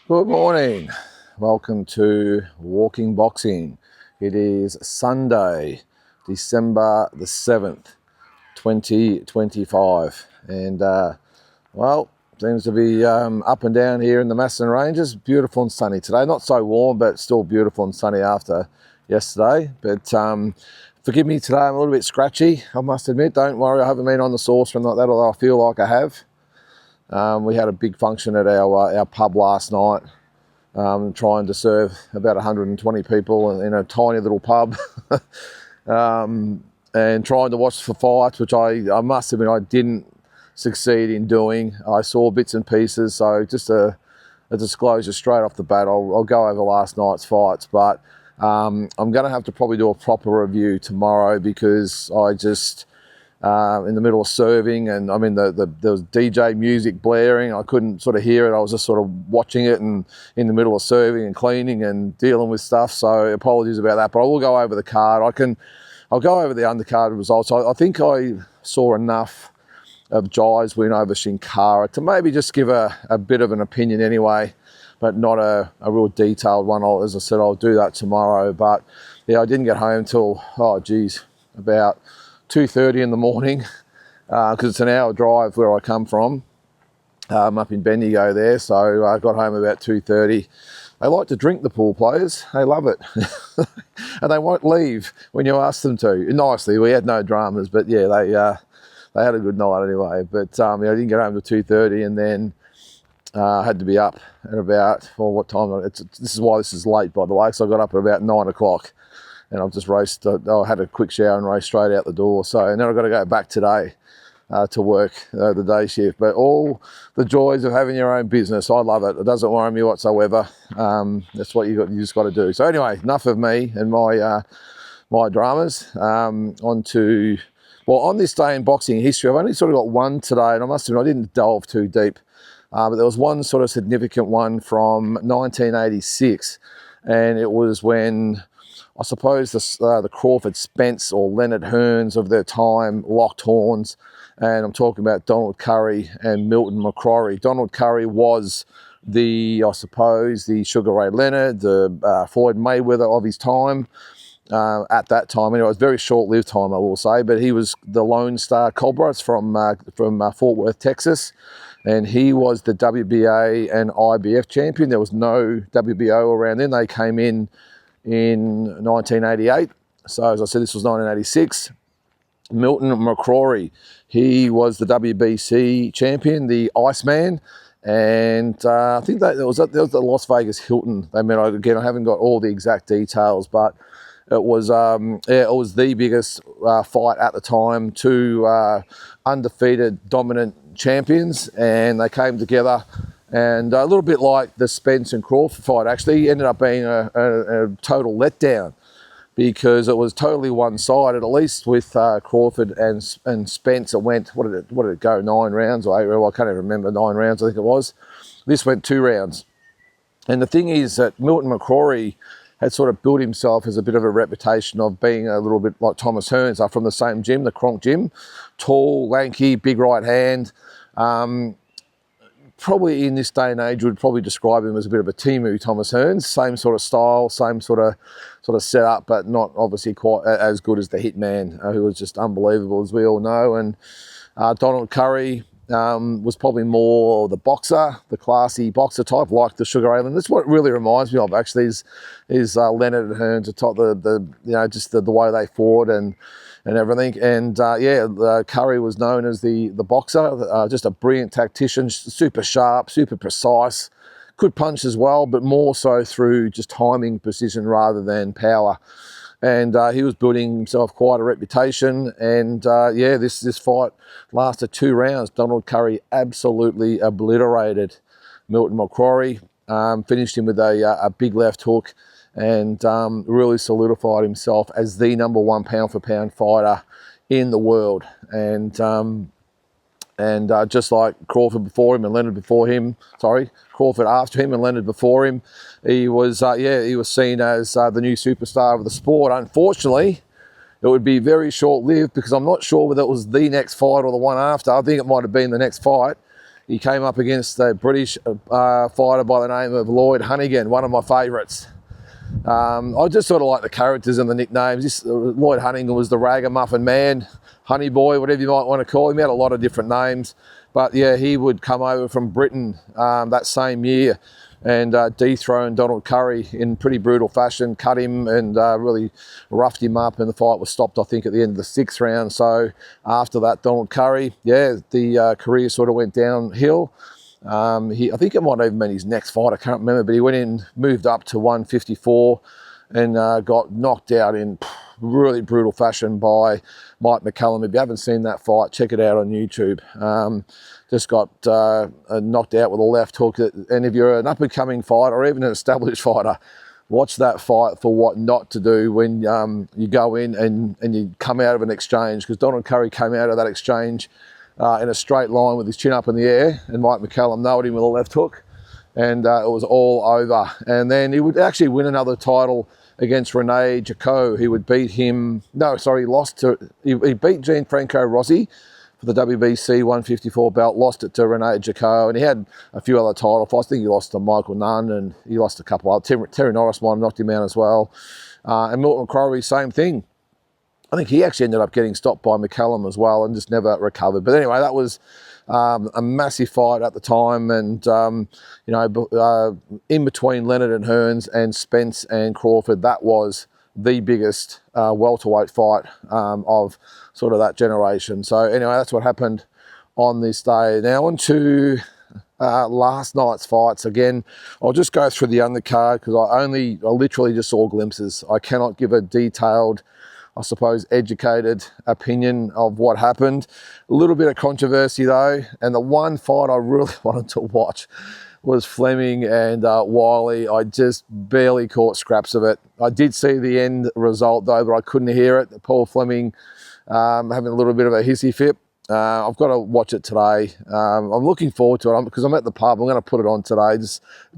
Good morning. Welcome to Walking Boxing. It is Sunday, December the 7th, 2025. And, seems to be up and down here in the Macedon Ranges. Beautiful and sunny today. Not so warm, but still beautiful and sunny after yesterday. But forgive me today, I'm a little bit scratchy, I must admit. Don't worry, I haven't been on the sauce or anything like that, although I feel like I have. We had a big function at our pub last night, trying to serve about 120 people in a tiny little pub, and trying to watch for fights, which I must admit I didn't succeed in doing. I saw bits and pieces, so just a disclosure straight off the bat, I'll go over last night's fights, but I'm going to have to probably do a proper review tomorrow because I just... in the middle of serving, and I mean there was DJ music blaring. I couldn't sort of hear it. I was just sort of watching it and in the middle of serving and cleaning and dealing with stuff. So apologies about that. But I will go over the card. I'll go over the undercard results. I think I saw enough of Jai's win over Cinkara to maybe just give a bit of an opinion anyway, but not a real detailed one. As I said, I'll do that tomorrow. But yeah, I didn't get home till about 2:30 in the morning, because it's an hour drive where I come from. I'm up in Bendigo there, so I got home about 2:30. They like to drink, the pool players. They love it. And they won't leave when you ask them to. Nicely, we had no dramas, but yeah, they had a good night anyway. But I didn't get home till 2:30, and then I had to be up at about, what time? This is why this is late, by the way, so I got up at about 9 o'clock. And I've just raced, I had a quick shower and raced straight out the door. So, and then I've got to go back today to work the day shift. But all the joys of having your own business, I love it. It doesn't worry me whatsoever. That's what you just got to do. So anyway, enough of me and my dramas. On this day in boxing history, I've only sort of got one today, and I must admit I didn't delve too deep. But there was one sort of significant one from 1986, and it was when, I suppose, the Crawford Spence or Leonard Hearns of their time locked horns, and I'm talking about Donald Curry and Milton McCrory. Donald Curry was the Sugar Ray Leonard, the Floyd Mayweather of his time at that time. Anyway, it was a very short-lived time, I will say, but he was the Lone Star Cobra. It's from Fort Worth, Texas, and he was the WBA and IBF champion. There was no WBO around then. They came in 1988. So as I said, this was 1986. Milton McCrory, he was the WBC champion, the Iceman, and I think that there was the Las Vegas Hilton they met. Again, I haven't got all the exact details, but it was it was the biggest fight at the time. Two undefeated, dominant champions, and they came together. And a little bit like the Spence and Crawford fight, actually ended up being a total letdown because it was totally one-sided. At least with Crawford and Spence, it went, what did it go, 9 rounds or 8 rounds? I can't even remember, 9 rounds I think it was. This went 2 rounds. And the thing is that Milton McCrory had sort of built himself as a bit of a reputation of being a little bit like Thomas Hearns, from the same gym, the Kronk gym. Tall, lanky, big right hand. Probably in this day and age, would probably describe him as a bit of a Timu Thomas Hearns. Same sort of style, same sort of setup, but not obviously quite as good as the Hitman, who was just unbelievable, as we all know. And Donald Curry was probably more the boxer, the classy boxer type, like the Sugar Ray Leonard. That's what it really reminds me of, actually, is Leonard and Hearns, just the way they fought and everything. And Curry was known as the boxer, just a brilliant tactician, super sharp, super precise, could punch as well, but more so through just timing, precision rather than power. And he was building himself quite a reputation. And this fight lasted 2 rounds. Donald Curry absolutely obliterated Milton McCrory, finished him with a big left hook, and really solidified himself as the number 1 pound-for-pound fighter in the world. And just like Crawford before him and Leonard before him, Crawford after him and Leonard before him, he was seen as the new superstar of the sport. Unfortunately, it would be very short-lived, because I'm not sure whether it was the next fight or the one after. I think it might have been the next fight. he came up against a British fighter by the name of Lloyd Honeyghan, one of my favourites. I just sort of like the characters and the nicknames. Lloyd Honeyghan was the ragamuffin man, honey boy, whatever you might want to call him. He had a lot of different names. But yeah, he would come over from Britain that same year and dethrone Donald Curry in pretty brutal fashion, cut him and really roughed him up, and the fight was stopped, I think, at the end of the 6th round. So after that, Donald Curry, the career sort of went downhill. I think it might have even been his next fight, I can't remember, but he went in, moved up to 154 and got knocked out in really brutal fashion by Mike McCallum. If you haven't seen that fight, check it out on YouTube. Just got knocked out with a left hook. And if you're an up-and-coming fighter or even an established fighter, watch that fight for what not to do when you go in and you come out of an exchange, because Donald Curry came out of that exchange in a straight line with his chin up in the air, and Mike McCallum nailed him with a left hook, and it was all over. And then he would actually win another title against Rene Jaco. He would beat him, he beat Gianfranco Rossi for the WBC 154 belt, lost it to Rene Jaco, and he had a few other title fights. I think he lost to Michael Nunn, and he lost a couple other. Terry Norris might have knocked him out as well. And Milton McCrory, same thing. I think he actually ended up getting stopped by McCallum as well and just never recovered. But anyway, that was a massive fight at the time, and in between Leonard and Hearns and Spence and Crawford, that was the biggest welterweight fight of sort of that generation. So anyway, that's what happened on this day. Now on to last night's fights. Again, I'll just go through the undercard because I literally just saw glimpses. I cannot give a detailed, I suppose, educated opinion of what happened. A little bit of controversy though, and the one fight I really wanted to watch was Fleming and Wiley. I just barely caught scraps of it. I did see the end result though, but I couldn't hear it. Paul Fleming having a little bit of a hissy fit. I've got to watch it today. I'm looking forward to it because I'm at the pub. I'm going to put it on today.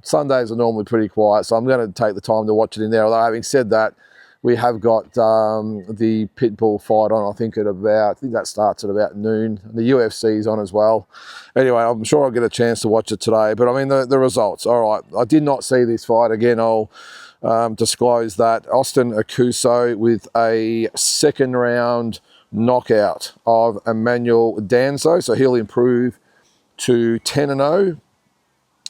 Sundays are normally pretty quiet, so I'm going to take the time to watch it in there. Although having said that, we have got the Pitbull fight on, I think that starts at about noon. The UFC's on as well. Anyway, I'm sure I'll get a chance to watch it today. But I mean, the results. All right, I did not see this fight. Again, I'll disclose that. Austin Akuso with a 2nd round knockout of Emmanuel Danzo. So he'll improve to 10-0.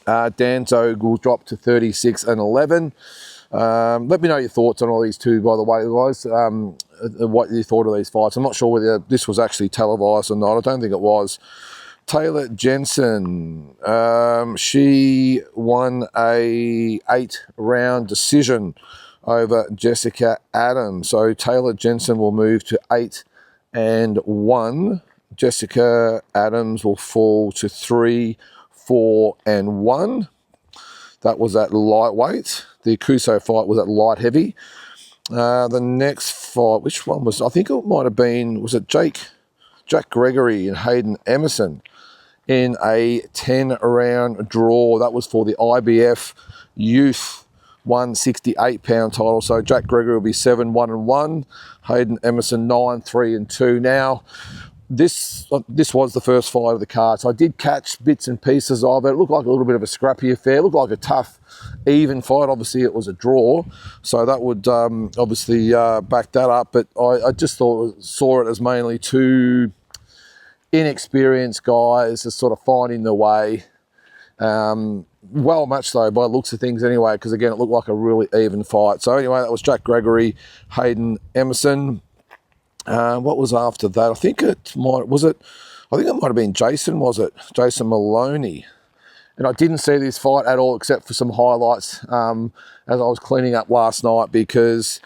Danzo will drop to 36-11. Let me know your thoughts on all these two, by the way, guys, what you thought of these fights. I'm not sure whether this was actually televised or not. I don't think it was. Taylor Jensen, she won a 8-round decision over Jessica Adams. So Taylor Jensen will move to 8-1. Jessica Adams will fall to 3-4-1. That was at lightweight. The Akuso fight was at light heavy. The next fight, which one was? I think it might have been, was it Jack Gregory and Hayden Emerson in a 10-round draw. That was for the IBF Youth 168-pound title. So Jack Gregory will be 7-1-1. Hayden Emerson 9-3-2. Now, this was the first fight of the card, so I did catch bits and pieces of it. It looked like a little bit of a scrappy affair. It looked like a tough, even fight. Obviously, it was a draw, so that would obviously back that up. But I just saw it as mainly two inexperienced guys just sort of finding their way. Well matched though, by the looks of things anyway, because again, it looked like a really even fight. So anyway, that was Jack Gregory, Hayden Emerson. What was after that? I think it might have been Jason, was it? Jason Maloney. And I didn't see this fight at all except for some highlights as I was cleaning up last night, because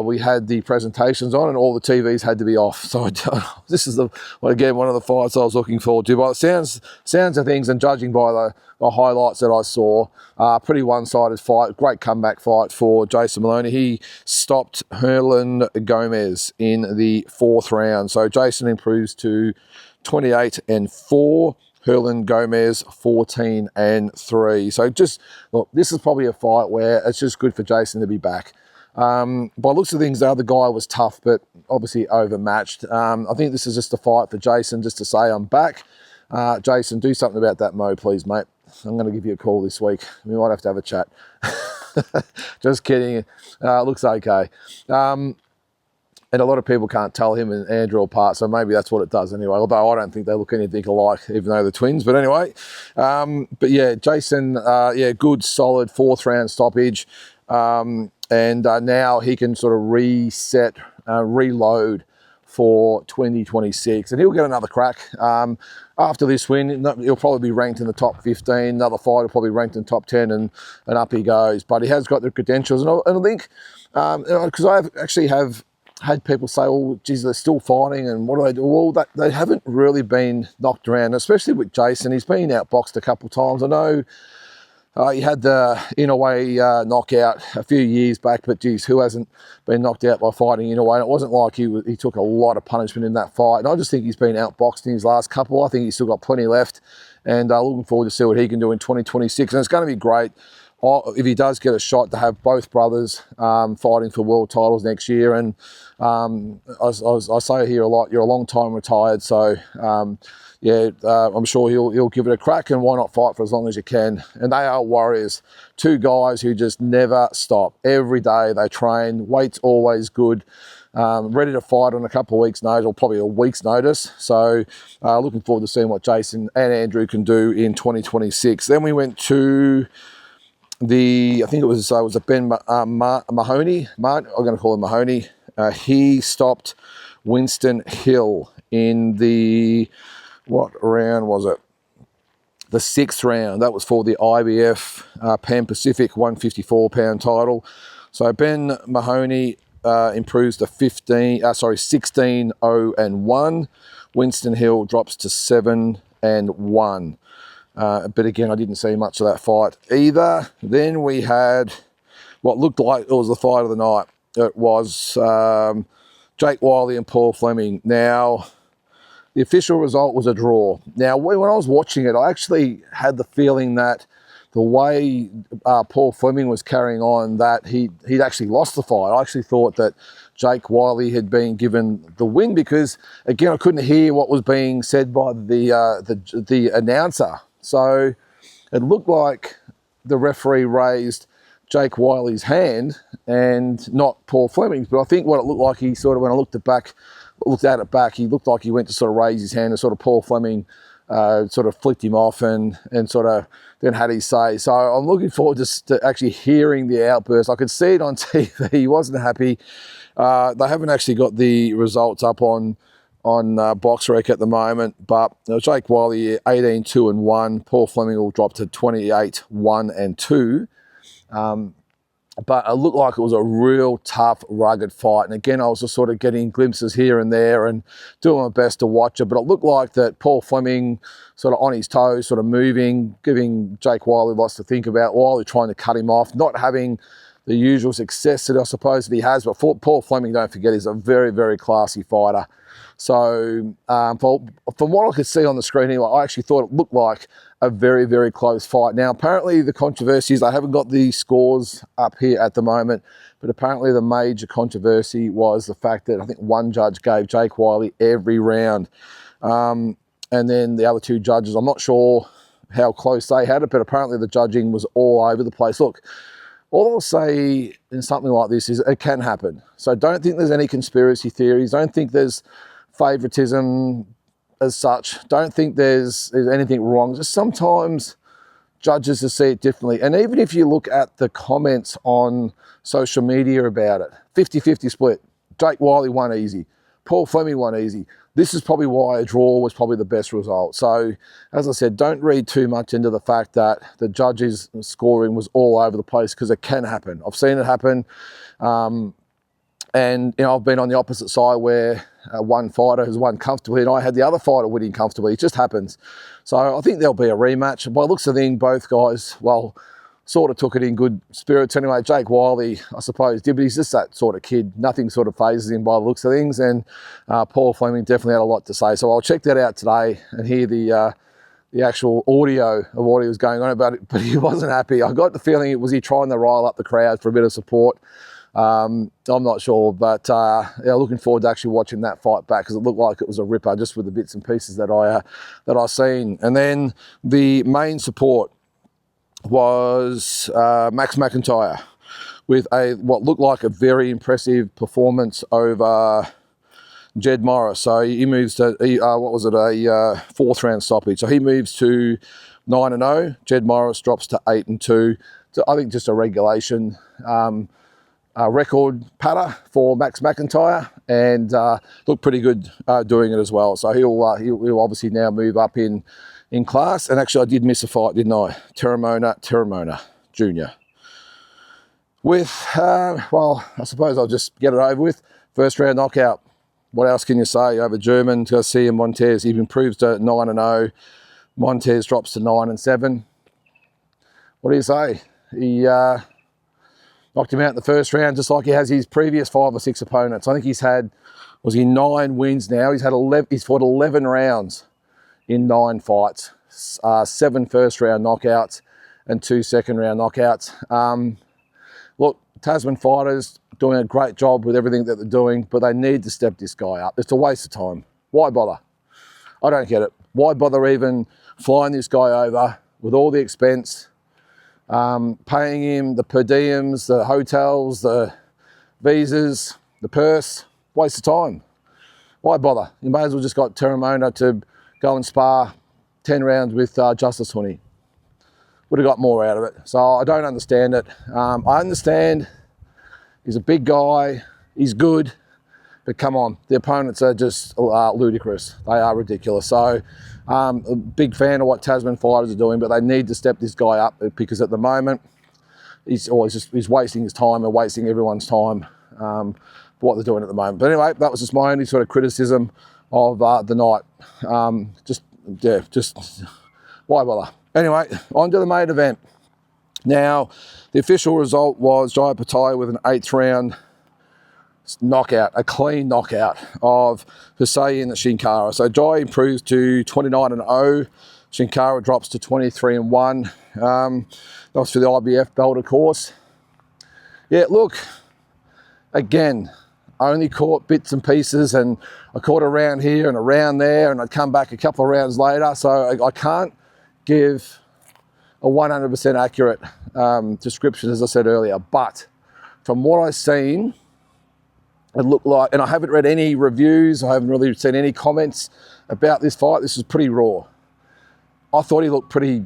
we had the presentations on and all the TVs had to be off. So this is again one of the fights I was looking forward to. By the sounds of things and judging by the highlights that I saw, pretty one-sided fight. Great comeback fight for Jason Maloney. He stopped Herlin Gomez in the 4th round. So Jason improves to 28-4. Herlin Gomez 14-3. So just look, this is probably a fight where it's just good for Jason to be back. By looks of things, the other guy was tough, but obviously overmatched. I think this is just a fight for Jason just to say, I'm back. Jason, do something about that mo, please, mate. I'm going to give you a call this week. We might have a chat. Just kidding. Looks okay. And a lot of people can't tell him and Andrew apart, so maybe that's what it does anyway, although I don't think they look anything alike, even though they're twins. But anyway, but yeah, Jason, good, solid 4th round stoppage. And now he can sort of reset, reload for 2026, and he'll get another crack. After this win, he'll probably be ranked in the top 15. Another fight will probably be ranked in the top 10, and up he goes. But he has got the credentials, and I think, because I have had people say, "Oh, geez, they're still fighting, and what do they do?" Well, they haven't really been knocked around, especially with Jason. He's been outboxed a couple of times. I know he had the Inoue knockout a few years back, but geez, who hasn't been knocked out by fighting Inoue? And it wasn't like he took a lot of punishment in that fight. And I just think he's been outboxed in his last couple. I think he's still got plenty left, and looking forward to see what he can do in 2026. And it's going to be great if he does get a shot to have both brothers fighting for world titles next year. And I say here a lot, you're a long time retired, so I'm sure he'll give it a crack, and why not fight for as long as you can. And they are warriors, 2 guys who just never stop. Every day they train, weight's always good, ready to fight on a couple of weeks' notice, or probably a week's notice. So looking forward to seeing what Jason and Andrew can do in 2026. Then we went to I think it was a Ben Mahoney. I'm going to call him Mahoney. He stopped Winston Hill in what round was it? The 6th round. That was for the IBF Pan Pacific 154-pound title. So Ben Mahoney improves to 16-0-1. Winston Hill drops to 7-1. But again, I didn't see much of that fight either. Then we had what looked like it was the fight of the night. It was Jake Wiley and Paul Fleming. Now, the official result was a draw. Now, when I was watching it, I actually had the feeling that the way Paul Fleming was carrying on, that he'd actually lost the fight. I actually thought that Jake Wiley had been given the win because, again, I couldn't hear what was being said by the announcer. So it looked like the referee raised Jake Wiley's hand and not Paul Fleming's. But I think what it looked like, he sort of, when I looked at it back, he looked like he went to sort of raise his hand, and sort of Paul Fleming sort of flicked him off and sort of then had his say. So I'm looking forward to actually hearing the outburst. I could see it on TV. He wasn't happy. They haven't actually got the results up on BoxRec at the moment, but Jake Wiley 18-2-1. Paul Fleming will drop to 28-1-2. But it looked like it was a real tough, rugged fight. And again, I was just sort of getting glimpses here and there and doing my best to watch it. But it looked like that Paul Fleming sort of on his toes, sort of moving, giving Jake Wiley lots to think about. Wiley trying to cut him off, not having the usual success that I suppose that he has. But Paul Fleming, don't forget, is a very, very classy fighter. So from what I could see on the screen anyway, I actually thought it looked like a very, very close fight. Now, apparently the controversies, I haven't got the scores up here at the moment, but apparently the major controversy was the fact that I think one judge gave Jake Wiley every round. And then the other 2 judges, I'm not sure how close they had it, but apparently the judging was all over the place. Look, all I'll say in something like this is it can happen. So don't think there's any conspiracy theories. Don't think there's favoritism as such. Don't think there's anything wrong. Just sometimes judges just see it differently. And even if you look at the comments on social media about it, 50-50 split. Jake Wiley won easy. Paul Fleming won easy. This is probably why a draw was probably the best result. So, as I said, don't read too much into the fact that the judges' scoring was all over the place, because it can happen. I've seen it happen. And I've been on the opposite side where one fighter has won comfortably and I had the other fighter winning comfortably. It just happens. So I think there'll be a rematch. By the looks of the thing, both guys, sort of took it in good spirits anyway. Jake Wiley, I suppose, did, but he's just that sort of kid. Nothing sort of phases him by the looks of things. And Paul Fleming definitely had a lot to say. So I'll check that out today and hear the actual audio of what he was going on about it. But he wasn't happy. I got the feeling was he trying to rile up the crowd for a bit of support. I'm not sure, but yeah, looking forward to actually watching that fight back, because it looked like it was a ripper just with the bits and pieces that I seen. And then the main support was Max McIntyre with what looked like a very impressive performance over Jed Morris. So he moves to, what was it, a fourth round stoppage. So he moves to 9-0. Jed Morris drops to 8-2. So I think just a regulation record patter for Max McIntyre, and looked pretty good doing it as well. So he'll obviously now move up in class. And actually I did miss a fight, didn't I? Teramona Jr. With, well, I suppose I'll just get it over with. First round knockout. What else can you say over German Garcia Montez? He improves to 9-0. Montez drops to 9-7. What do you say? He knocked him out in the first round, just like he has his previous 5 or 6 opponents. I think he's had, was he 9 wins now? He's fought 11 rounds in 9 fights, 7 first round knockouts and 2 second round knockouts. Look, Tasman fighters doing a great job with everything that they're doing, but they need to step this guy up. It's a waste of time. Why bother? I don't get it. Why bother even flying this guy over with all the expense, paying him the per diems, the hotels, the visas, the purse? Waste of time. Why bother? You may as well just got Teramona to go and spar 10 rounds with Justice Honey. Would have got more out of it. So I don't understand it. I understand he's a big guy, he's good, but come on, the opponents are just ludicrous. They are ridiculous. So I'm a big fan of what Tasman fighters are doing, but they need to step this guy up, because at the moment he's wasting his time and wasting everyone's time for what they're doing at the moment. But anyway, that was just my only sort of criticism of the night. Just why bother? Anyway, on to the main event. Now, the official result was Jai Opetaia with an 8th round knockout, a clean knockout of Huseyin Cinkara. So Jai improves to 29-0. Cinkara drops to 23-1. That was for the IBF belt, of course. Yeah, look, again, I only caught bits and pieces, and I caught around here and around there, and I'd come back a couple of rounds later. So I can't give a 100% accurate description, as I said earlier, but from what I've seen, it looked like, and I haven't read any reviews, I haven't really seen any comments about this fight. This was pretty raw. I thought he looked pretty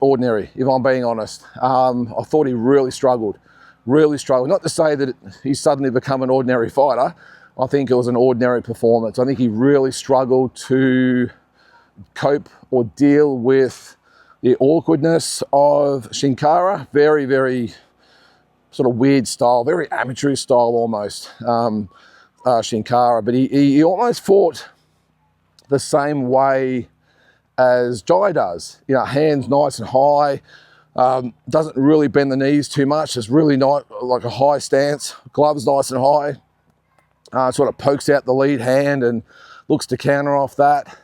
ordinary, if I'm being honest. I thought he really struggled. Not to say that he's suddenly become an ordinary fighter. I think it was an ordinary performance. I think he really struggled to cope or deal with the awkwardness of Cinkara. Very, very sort of weird style, very amateurish style almost, Cinkara. But he almost fought the same way as Jai does. You know, hands nice and high, doesn't really bend the knees too much. It's really not like a high stance, gloves nice and high, sort of pokes out the lead hand and looks to counter off that.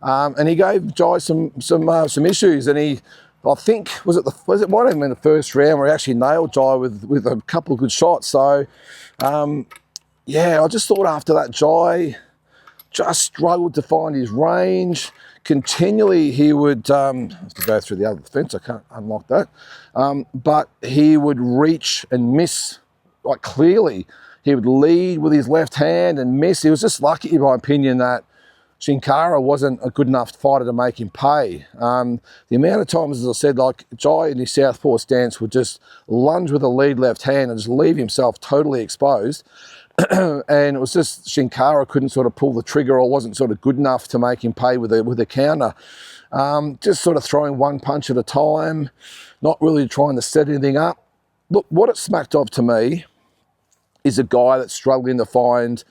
And he gave Jai some issues, and I think was it might have been the first round where he actually nailed Jai with a couple of good shots. So yeah, I just thought after that Jai just struggled to find his range. Continually he would have to go through the other fence. I can't unlock that, but he would reach and miss, like clearly. He would lead with his left hand and miss. He was just lucky, in my opinion, that Cinkara wasn't a good enough fighter to make him pay. The amount of times, as I said, like Jai in his southpaw stance would just lunge with a lead left hand and just leave himself totally exposed. And it was just Cinkara couldn't sort of pull the trigger, or wasn't sort of good enough to make him pay with a counter. Just sort of throwing one punch at a time, not really trying to set anything up. Look, what it smacked of to me is a guy that's struggling to find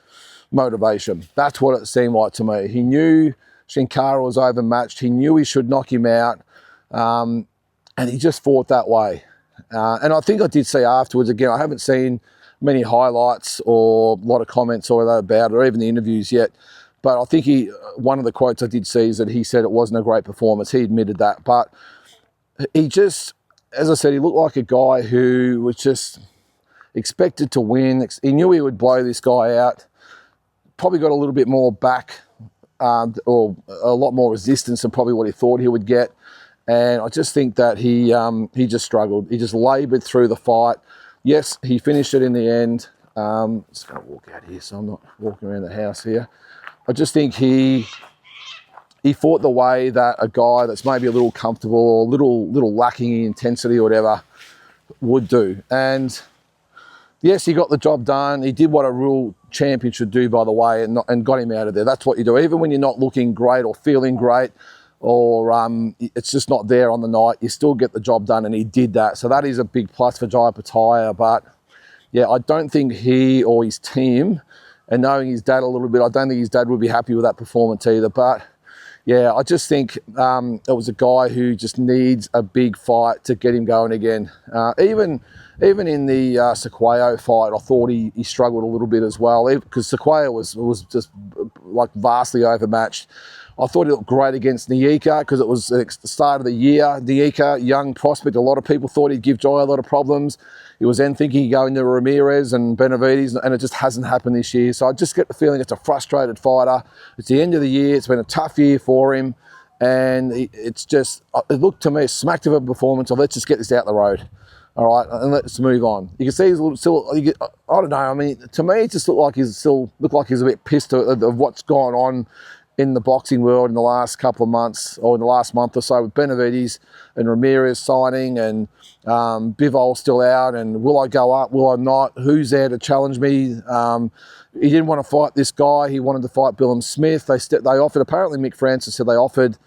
motivation. That's what it seemed like to me. He knew Cinkara was overmatched. He knew he should knock him out, and he just fought that way. And I think I did see afterwards, again, I haven't seen many highlights or a lot of comments or that about it, or even the interviews yet, but I think one of the quotes I did see is that he said it wasn't a great performance. He admitted that, but he just, as I said, he looked like a guy who was just, expected to win. He knew he would blow this guy out. Probably got a little bit more back or a lot more resistance than probably what he thought he would get. And I just think that he just struggled. He just laboured through the fight. Yes, he finished it in the end. Just going to walk out here so I'm not walking around the house here. I just think he fought the way that a guy that's maybe a little comfortable or a little lacking in intensity or whatever would do. And yes, he got the job done. He did what a real champion should do, by the way, and got him out of there. That's what you do. Even when you're not looking great or feeling great, or it's just not there on the night, you still get the job done, and he did that. So that is a big plus for Jai Opetaia. But yeah, I don't think he or his team, and knowing his dad a little bit, I don't think his dad would be happy with that performance either. But yeah, I just think it was a guy who just needs a big fight to get him going again. Even in the Sequoia fight, I thought he struggled a little bit as well, because Sequoia was just like vastly overmatched. I thought he looked great against Nyika because it was the start of the year. Nyika, young prospect, a lot of people thought he'd give Jai a lot of problems. He was then thinking he'd go into Ramirez and Benavides, and it just hasn't happened this year. So I just get the feeling it's a frustrated fighter. It's the end of the year. It's been a tough year for him. And it's just, it looked to me, smacked of a performance of let's just get this out the road. All right, and let's move on. You can see he's still, I don't know, I mean, to me, it just looked like he's a bit pissed of what's gone on in the boxing world in the last couple of months, or in the last month or so, with Benavides and Ramirez signing, and Bivol still out, and will I go up, will I not, who's there to challenge me? He didn't want to fight this guy, he wanted to fight Billum Smith. They offered, apparently Mick Francis said they offered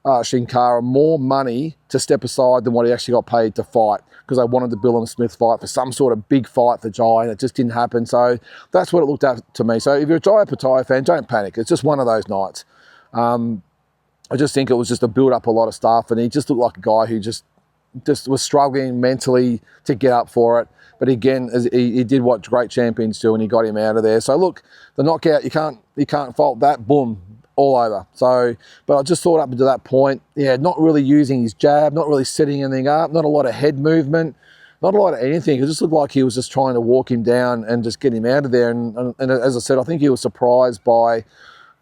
Cinkara more money to step aside than what he actually got paid to fight, because they wanted the Billum Smith fight for some sort of big fight for Jai, and it just didn't happen. So that's what it looked at to me. So if you're a Jai Opetaia fan, don't panic. It's just one of those nights. I just think it was just a build up a lot of stuff, and he just looked like a guy who just was struggling mentally to get up for it. But again, he did what great champions do, and he got him out of there. So look, the knockout, you can't fault that. Boom, all over. So, but I just thought up until that point, yeah, not really using his jab, not really setting anything up, not a lot of head movement, not a lot of anything. It just looked like he was just trying to walk him down and just get him out of there. And as I said, I think he was surprised by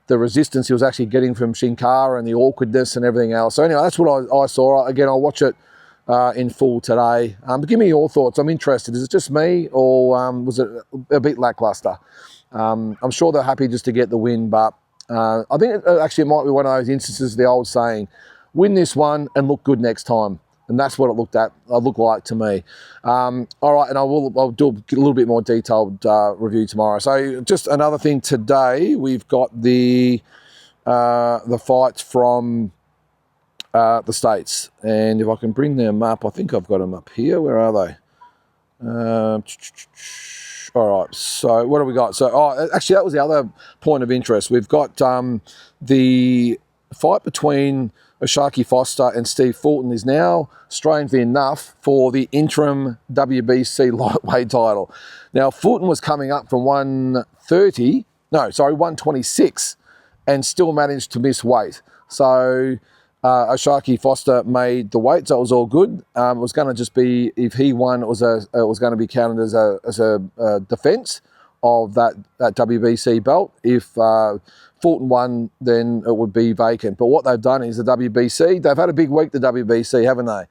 the resistance he was actually getting from Cinkara and the awkwardness and everything else. So anyway, that's what I saw. Again, I'll watch it in full today. But give me your thoughts. I'm interested. Is it just me, or was it a bit lackluster? I'm sure they're happy just to get the win, but I think it might be one of those instances of the old saying, win this one and look good next time. And that's what it looked like to me. All right, and I'll do a little bit more detailed review tomorrow. So just another thing today, we've got the fights from the States. And if I can bring them up, I think I've got them up here. Where are they? All right, so what do we got? So, actually, that was the other point of interest. We've got the fight between Oshaki Foster and Steve Fulton is now, strangely enough, for the interim WBC lightweight title. Now, Fulton was coming up from 126, and still managed to miss weight. So Oshaki Foster made the weight, so it was all good. It was going to just be, if he won, it was going to be counted as a defence of that WBC belt. If Fulton won, then it would be vacant. But what they've done is the WBC, they've had a big week, the WBC, haven't they?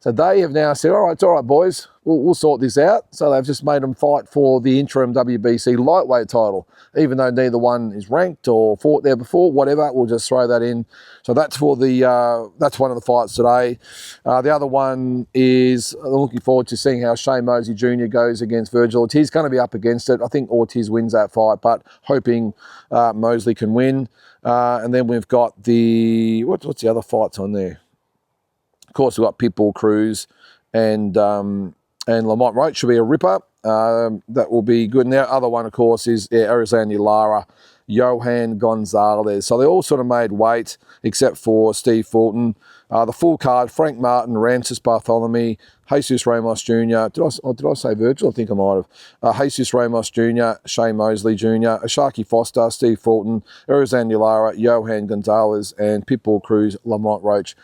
So they have now said, all right, it's all right, boys, we'll sort this out. So they've just made them fight for the interim WBC lightweight title, even though neither one is ranked or fought there before, whatever, we'll just throw that in. So that's for that's one of the fights today. The other one is, I'm looking forward to seeing how Shane Mosley Jr. goes against Virgil Ortiz. Going to be up against it. I think Ortiz wins that fight, but hoping Mosley can win. And then we've got what's the other fights on there? Of course, we've got Pitbull Cruz and Lamont Roach should be a ripper. That will be good. And the other one, of course, is Arizona Lara, Johan Gonzalez. So they all sort of made weight except for Steve Fulton. The full card, Frank Martin, Ramses Bartholomew, Jesus Ramos Jr. Did I say Virgil? I think I might have. Jesus Ramos Jr., Shane Mosley Jr., Oshaki Foster, Steve Fulton, Arizona Lara, Johan Gonzalez, and Pitbull Cruz, Lamont Roach.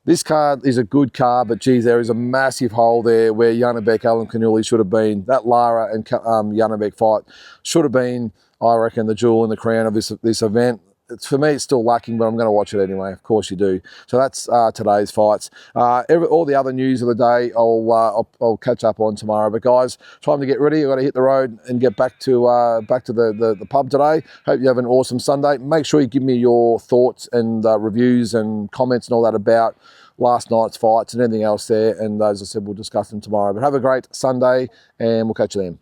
This card is a good card, but geez, there is a massive hole there where Janibek, Alan Canuli should have been. That Lara and Janibek fight should have been, I reckon, the jewel in the crown of this event. For me, it's still lacking, but I'm going to watch it anyway. Of course you do. So that's today's fights. All the other news of the day, I'll catch up on tomorrow. But guys, time to get ready. I've got to hit the road and get back to the pub today. Hope you have an awesome Sunday. Make sure you give me your thoughts and reviews and comments and all that about last night's fights and anything else there. And as I said, we'll discuss them tomorrow. But have a great Sunday, and we'll catch you then.